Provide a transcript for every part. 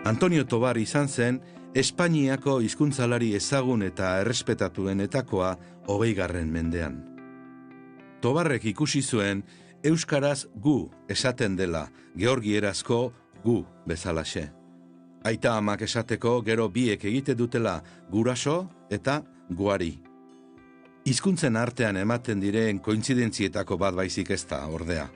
Antonio Tobar izan zen Espainiako hizkuntzalari ezagun eta errespetatuenetakoa 20. mendean. Tobarrek ikusi zuen euskaraz gu esaten dela, georgierazko gu bezalaxe. Aita amak esateko gero biek egite dutela guraso eta guari. Hizkuntzen artean ematen diren kointzidentzietako bat baizik ez da, ordea.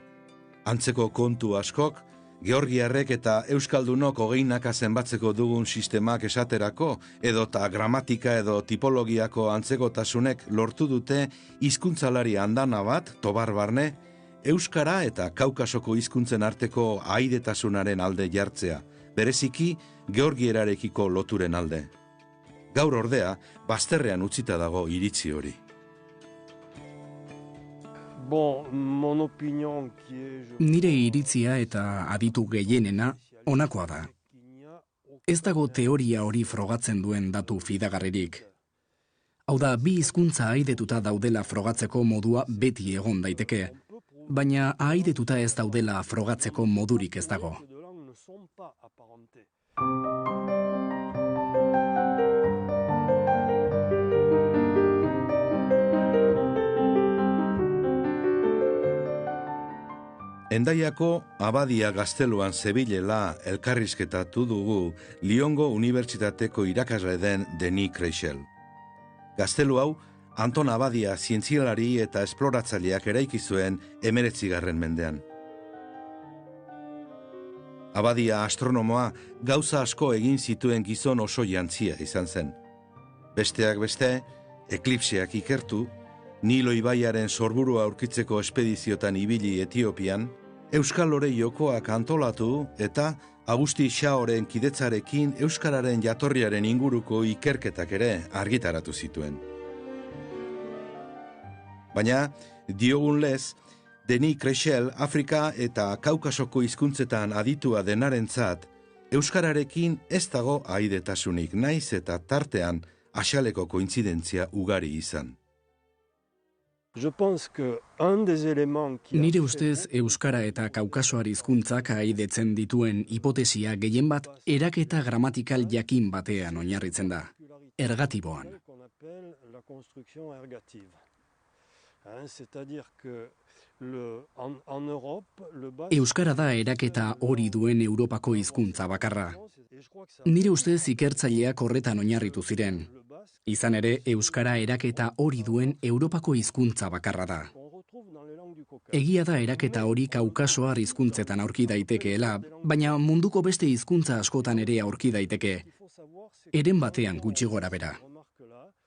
Antzeko kontu askok, georgiarrek eta euskaldunok 20 zenbatzeko dugun sistemak esaterako, edota gramatika edo tipologiako antzekotasunek lortu dute hizkuntzalari andana bat, Tobar barne, euskara eta Kaukasoko hizkuntzen arteko ahaidetasunaren alde jartzea, bereziki georgierarekiko loturen alde. Gaur ordea, bazterrean utzita dago iritzi hori. Nire iritzia eta aditu gehienena honakoa da. Ez dago teoria hori frogatzen duen datu fidagarririk. Hau da, bi hizkuntza ahaidetuta daudela frogatzeko modua beti egon daiteke, baina ahaidetuta ez daudela frogatzeko modurik ez dago. Hendaiako abadia gazteluan zebilela elkarrizketatu dugu Liongo Unibertsitateko irakasle den Denis Kreixel. Gaztelu hau, Anton Abadia zientzialari eta esploratzaileak eraiki zuen 19. mendean. Abadia astronomoa gauza asko egin zituen gizon oso jantzia izan zen. Besteak beste, eklipseak ikertu, Nilo ibaiaren sorburua aurkitzeko espediziotan ibili Etiopian, Euskal Lore jokoak antolatu eta Agusti Xaoren kidetzarekin euskararen jatorriaren inguruko ikerketak ere argitaratu zituen. Baina, diogun lez, Denis Kreixel Afrika eta Kaukasoko hizkuntzetan aditua denarentzat, euskararekin ez dago ahaidetasunik, naiz eta tartean axaleko kointzidentzia ugari izan. Nire ustez euskara eta kaukasoar hizkuntzak ahaidetzen dituen hipotesia gehien bat eraketa gramatikal jakin batean oinarritzen da, ergatiboan. Euskara da eraketa hori duen Europako hizkuntza bakarra. Nire ustez ikertzaileak horretan oinarritu ziren. Izan ere, euskara eraketa hori duen Europako hizkuntza bakarra da. Egia da eraketa hori kaukasoar hizkuntzetan aurki daitekeela, baina munduko beste hizkuntza askotan ere aurki daiteke, eren batean gutxi gorabehera.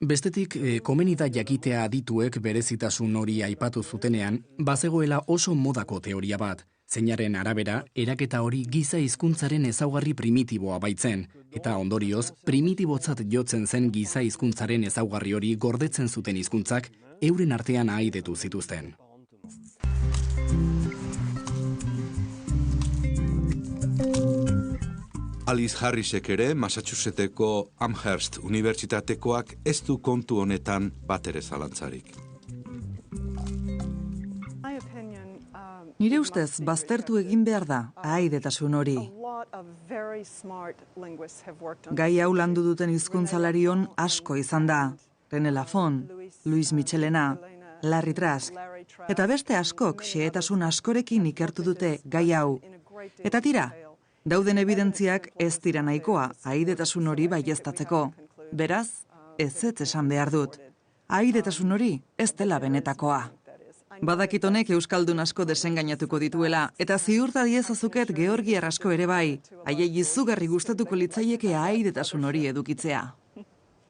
Bestetik, komeni da jakitea adituek berezitasun hori aipatu zutenean, bazegoela oso modako teoria bat, zeinaren arabera, eraketa hori giza hizkuntzaren ezaugarri primitiboa baitzen, eta ondorioz, primitibotzat jotzen zen giza hizkuntzaren ezaugarri hori gordetzen zuten hizkuntzak euren artean ahaidetu zituzten. Alice Harrisek ere Massachusettseko Amherst Unibertsitatekoak ez du kontu honetan batere zalantzarik. Nire ustez, baztertu egin behar da, ahaidetasun hori. Gai hau landu duten hizkuntzalarion asko izan da. René Lafon, Louis Michelena, Larry Trask, eta beste askok xehetasun askorekin ikertu dute gai hau. Eta tira, dauden evidentziak ez dira nahikoa ahaidetasun hori baieztatzeko. Beraz, ez esan behar dut. Ahaidetasun hori ez dela benetakoa. Badakit honek euskaldun asko desengainatuko dituela, eta ziurta diezazuket georgiar asko ere bai, haiei izugarri gustatuko litzaieke ahaidetasun hori edukitzea.